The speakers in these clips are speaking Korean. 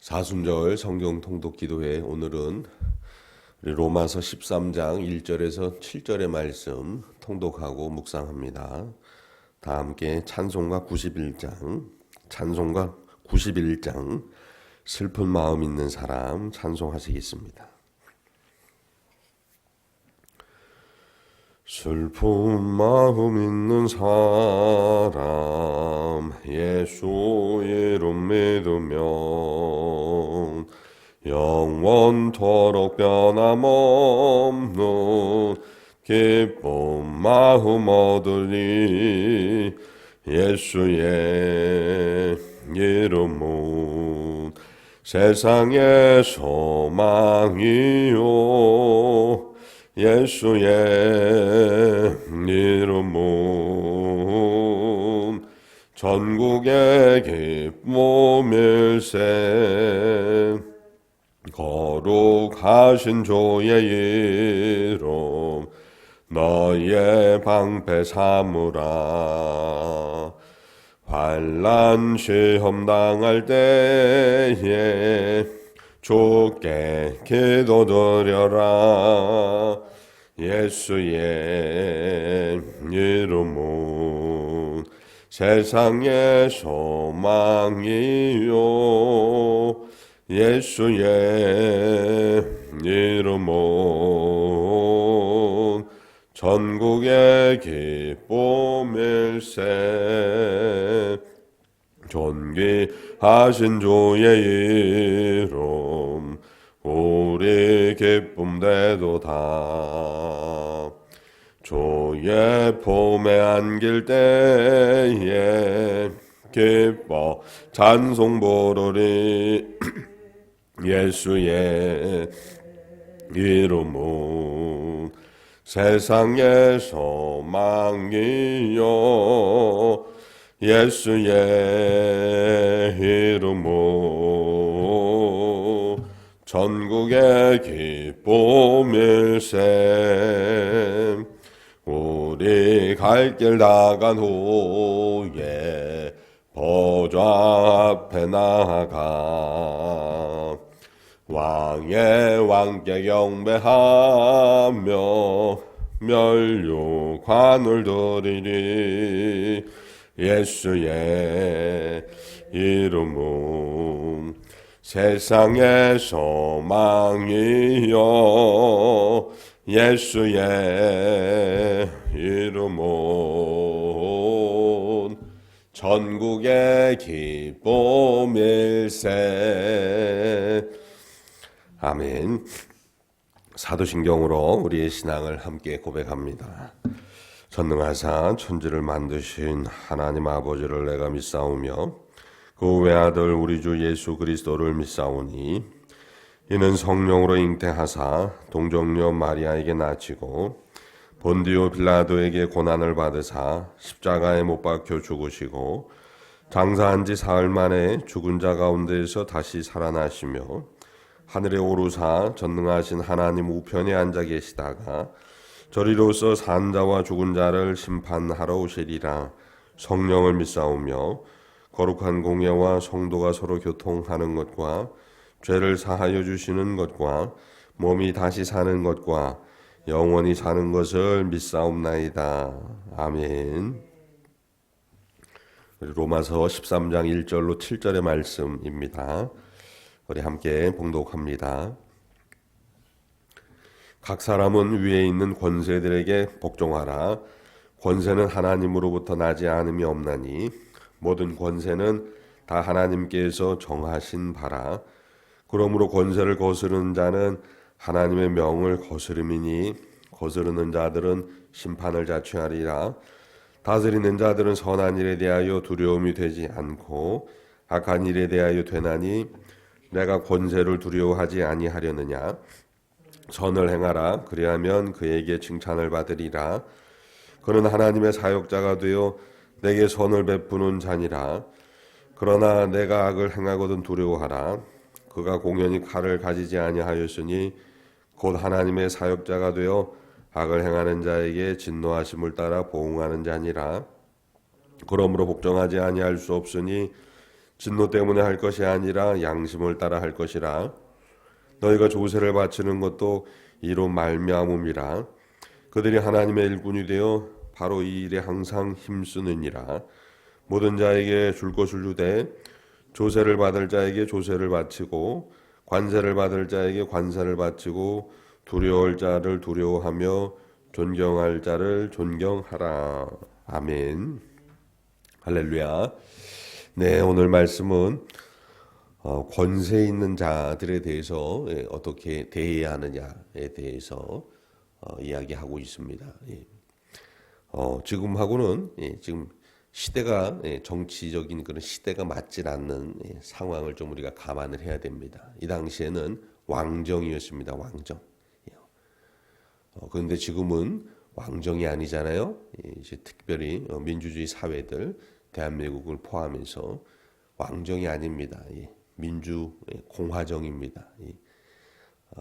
사순절 성경 통독 기도회 오늘은 로마서 13장 1절에서 7절의 말씀 통독하고 묵상합니다. 다 함께 찬송가 91장 슬픈 마음 있는 사람 찬송하시겠습니다. 슬픈 마음 있는 사람 예수 이름 믿으면 영원토록 변함없는 기쁜 마음 얻으리. 예수의 이름은 세상의 소망이요 예수의 이름은 전국의 기쁨일세. 거룩하신 주의 이름 너의 방패 삼으라. 환난 시험 당할 때에 주께 기도드려라. 예수의 이름은 세상의 소망이요 예수의 이름은 전국의 기쁨일세. 존귀하신 주의 이름 우리 기쁨 되도다. 주의 품에 안길 때에 기뻐 찬송 부르리. 예수의 이름은 세상의 소망이요 예수의 이름은 전국의 기쁨일세. 우리 갈 길 나간 후에 보좌 앞에 나아가 왕의 왕께 경배하며 멸류관을 드리리. 예수의 이름은 세상의 소망이요 예수의 이름은 전국의 기쁨일세. 아멘. 사도신경으로 우리의 신앙을 함께 고백합니다. 전능하사 천지를 만드신 하나님 아버지를 내가 믿사오며 그 외아들 우리 주 예수 그리스도를 믿사오니 이는 성령으로 잉태하사 동정녀 마리아에게 낳으시고 본디오 빌라도에게 고난을 받으사 십자가에 못 박혀 죽으시고 장사한 지 사흘 만에 죽은 자 가운데에서 다시 살아나시며 하늘에 오르사 전능하신 하나님 우편에 앉아 계시다가 저리로서 산 자와 죽은 자를 심판하러 오시리라. 성령을 믿사오며 거룩한 공예와 성도가 서로 교통하는 것과 죄를 사하여 주시는 것과 몸이 다시 사는 것과 영원히 사는 것을 믿사옵나이다. 아멘. 로마서 13장 1절로 7절의 말씀입니다. 우리 함께 봉독합니다. 각 사람은 위에 있는 권세들에게 복종하라. 권세는 하나님으로부터 나지 않음이 없나니 모든 권세는 다 하나님께서 정하신 바라. 그러므로 권세를 거스르는 자는 하나님의 명을 거스름이니 거스르는 자들은 심판을 자취하리라. 다스리는 자들은 선한 일에 대하여 두려움이 되지 않고 악한 일에 대하여 되나니 내가 권세를 두려워하지 아니하려느냐. 선을 행하라. 그리하면 그에게 칭찬을 받으리라. 그는 하나님의 사역자가 되어 내게 선을 베푸는 자니라. 그러나 내가 악을 행하거든 두려워하라. 그가 공연히 칼을 가지지 아니하였으니 곧 하나님의 사역자가 되어 악을 행하는 자에게 진노하심을 따라 보응하는 자니라. 그러므로 복종하지 아니할 수 없으니 진노 때문에 할 것이 아니라 양심을 따라 할 것이라. 너희가 조세를 바치는 것도 이로 말미암음이라. 그들이 하나님의 일꾼이 되어 바로 이 일에 항상 힘쓰느니라. 모든 자에게 줄 것을 주되 조세를 받을 자에게 조세를 바치고 관세를 받을 자에게 관세를 바치고 두려워할 자를 두려워하며 존경할 자를 존경하라. 아멘. 할렐루야. 네, 오늘 말씀은 권세 있는 자들에 대해서 어떻게 대해야 하느냐에 대해서 이야기하고 있습니다. 지금하고는 지금 시대가 정치적인 그런 시대가 맞질 않는 상황을 좀 우리가 감안을 해야 됩니다. 이 당시에는 왕정이었습니다. 왕정. 그런데 지금은 왕정이 아니잖아요. 이제 특별히 민주주의 사회들 대한민국을 포함해서 왕정이 아닙니다. 민주 공화정입니다.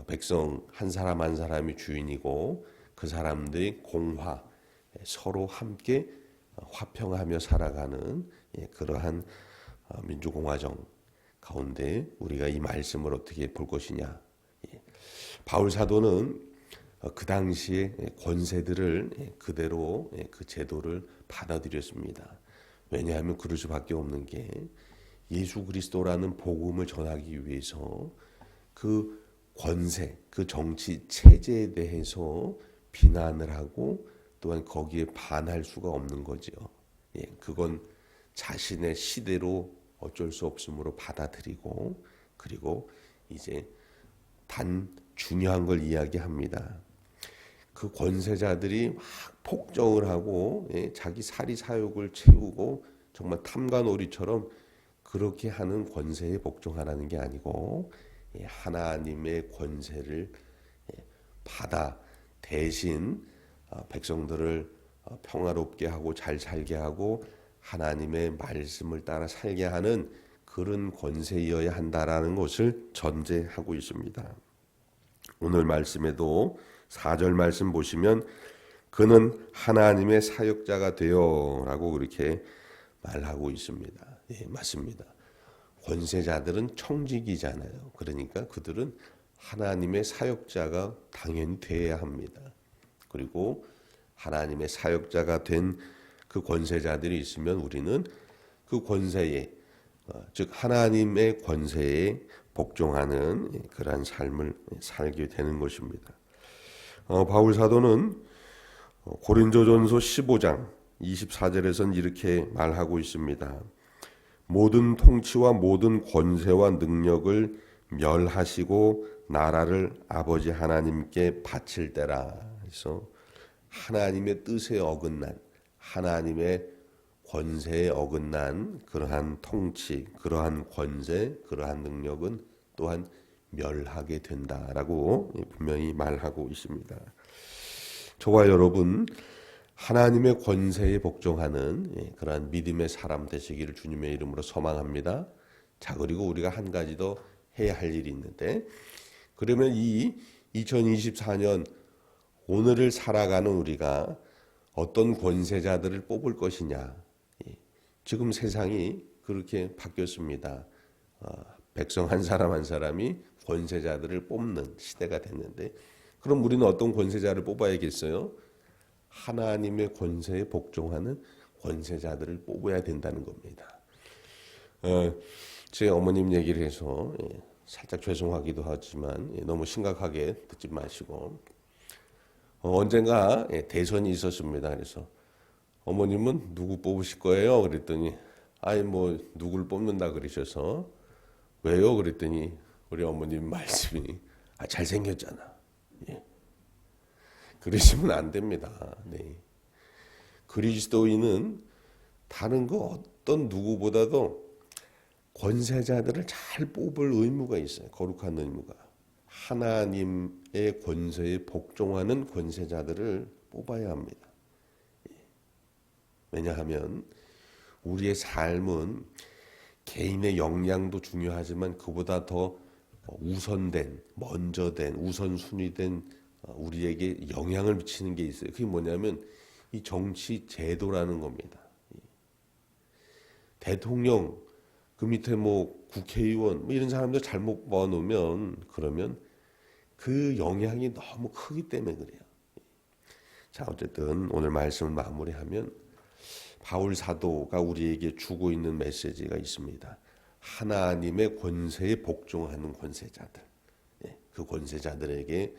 백성 한 사람 한 사람이 주인이고 그 사람들이 공화 서로 함께 화평하며 살아가는 그러한 민주공화정 가운데 우리가 이 말씀을 어떻게 볼 것이냐. 바울 사도는 그 당시에 권세들을 그대로 그 제도를 받아들였습니다. 왜냐하면 그럴 수밖에 없는 게 예수 그리스도라는 복음을 전하기 위해서 그 권세, 그 정치 체제에 대해서 비난을 하고 또한 거기에 반할 수가 없는 거죠. 그건 자신의 시대로 어쩔 수 없으므로 받아들이고 그리고 이제 단 중요한 걸 이야기합니다. 그 권세자들이 막 폭정을 하고 자기 사리 사욕을 채우고 정말 탐관오리처럼 그렇게 하는 권세에 복종하라는 게 아니고 하나님의 권세를 받아 대신 백성들을 평화롭게 하고 잘 살게 하고 하나님의 말씀을 따라 살게 하는 그런 권세여야 한다라는 것을 전제하고 있습니다. 오늘 말씀에도 4절 말씀 보시면 그는 하나님의 사역자가 되어라고 그렇게 말하고 있습니다. 맞습니다. 권세자들은 청직이잖아요. 그러니까 그들은 하나님의 사역자가 당연히 되어야 합니다. 그리고 하나님의 사역자가 된 그 권세자들이 있으면 우리는 그 권세에 즉 하나님의 권세에 복종하는 그러한 삶을 살게 되는 것입니다. 바울 사도는 고린도전서 15장 24절에서는 이렇게 말하고 있습니다. 모든 통치와 모든 권세와 능력을 멸하시고 나라를 아버지 하나님께 바칠 때라. 그래서 하나님의 뜻에 어긋난 하나님의 권세에 어긋난 그러한 통치, 그러한 권세, 그러한 능력은 또한 멸하게 된다라고 분명히 말하고 있습니다. 저와 여러분 하나님의 권세에 복종하는 그러한 믿음의 사람 되시기를 주님의 이름으로 소망합니다. 자, 그리고 우리가 한 가지 더 해야 할 일이 있는데 그러면 이 2024년 오늘을 살아가는 우리가 어떤 권세자들을 뽑을 것이냐. 지금 세상이 그렇게 바뀌었습니다. 백성 한 사람 한 사람이 권세자들을 뽑는 시대가 됐는데 그럼 우리는 어떤 권세자를 뽑아야겠어요? 하나님의 권세에 복종하는 권세자들을 뽑아야 된다는 겁니다. 제 어머님 얘기를 해서 살짝 죄송하기도 하지만 너무 심각하게 듣지 마시고 언젠가 대선이 있었습니다. 그래서 어머님은 누구 뽑으실 거예요? 그랬더니 아이 뭐 누굴 뽑는다 그러셔서 왜요? 그랬더니 우리 어머님 말씀이 잘생겼잖아. 그러시면 안 됩니다. 네. 그리스도인은 다른 그 어떤 누구보다도 권세자들을 잘 뽑을 의무가 있어요. 거룩한 의무가. 하나님의 권세에 복종하는 권세자들을 뽑아야 합니다. 왜냐하면 우리의 삶은 개인의 역량도 중요하지만 그보다 더 우선된, 먼저 된, 우선순위된 우리에게 영향을 미치는 게 있어요. 그게 뭐냐면 이 정치 제도라는 겁니다. 대통령 그 밑에 뭐 국회의원 뭐 이런 사람들 잘못 모아놓으면 그러면 그 영향이 너무 크기 때문에 그래요. 자, 어쨌든 오늘 말씀을 마무리하면 바울 사도가 우리에게 주고 있는 메시지가 있습니다. 하나님의 권세에 복종하는 권세자들, 그 권세자들에게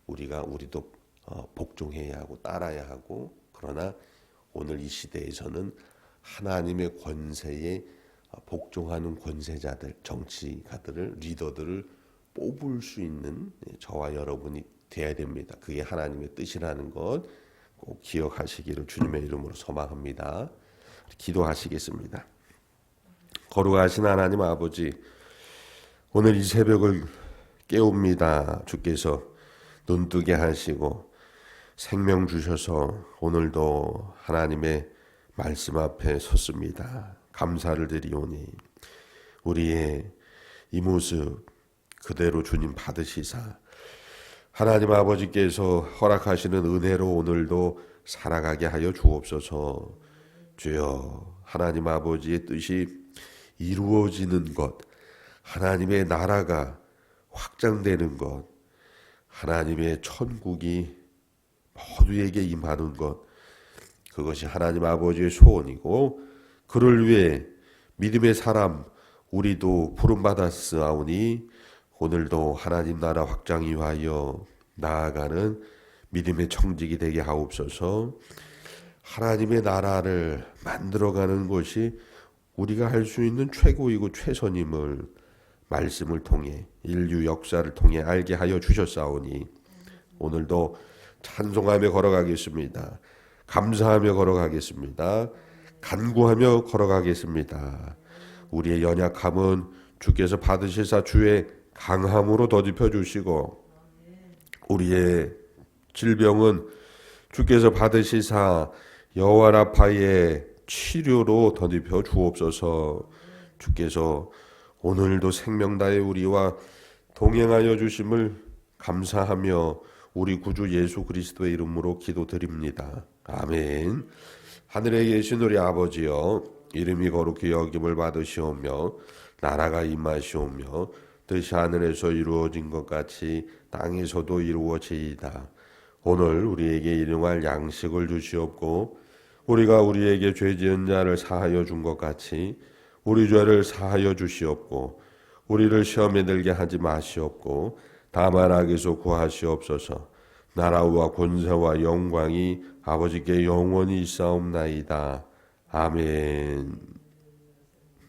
우리도 복종해야 하고 따라야 하고, 그러나 오늘 이 시대에서는 하나님의 권세에 복종하는 권세자들, 정치가들을, 리더들을 뽑을 수 있는 저와 여러분이 되어야 됩니다. 그게 하나님의 뜻이라는 것 꼭 기억하시기를 주님의 이름으로 소망합니다. 기도하시겠습니다. 거룩하신 하나님 아버지, 오늘 이 새벽을 깨웁니다. 주께서 눈뜨게 하시고 생명 주셔서 오늘도 하나님의 말씀 앞에 섰습니다. 감사를 드리오니 우리의 이 모습 그대로 주님 받으시사 하나님 아버지께서 허락하시는 은혜로 오늘도 살아가게 하여 주옵소서. 주여, 하나님 아버지의 뜻이 이루어지는 것, 하나님의 나라가 확장되는 것, 하나님의 천국이 모두에게 임하는 것, 그것이 하나님 아버지의 소원이고, 그를 위해 믿음의 사람 우리도 부름받았사오니 오늘도 하나님 나라 확장 위하여 나아가는 믿음의 청직이 되게 하옵소서. 하나님의 나라를 만들어가는 것이 우리가 할 수 있는 최고이고 최선임을 말씀을 통해 인류 역사를 통해 알게 하여 주셨사오니 오늘도 찬송하며 걸어가겠습니다. 감사하며 걸어가겠습니다. 간구하며 걸어가겠습니다. 우리의 연약함은 주께서 받으시사 주의 강함으로 더딥혀 주시고 우리의 질병은 주께서 받으시사 여호와 라파의 치료로 더딥혀 주옵소서. 주께서 오늘도 생명 다해 우리와 동행하여 주심을 감사하며 우리 구주 예수 그리스도의 이름으로 기도드립니다. 아멘. 하늘에 계신 우리 아버지여, 이름이 거룩히 여김을 받으시오며 나라가 임하시오며 뜻이 하늘에서 이루어진 것 같이 땅에서도 이루어지이다. 오늘 우리에게 일용할 양식을 주시옵고 우리가 우리에게 죄 지은 자를 사하여 준 것 같이 우리 죄를 사하여 주시옵고 우리를 시험에 들게 하지 마시옵고 다만 악에서 구하시옵소서. 나라와 권세와 영광이 아버지께 영원히 있사옵나이다. 아멘.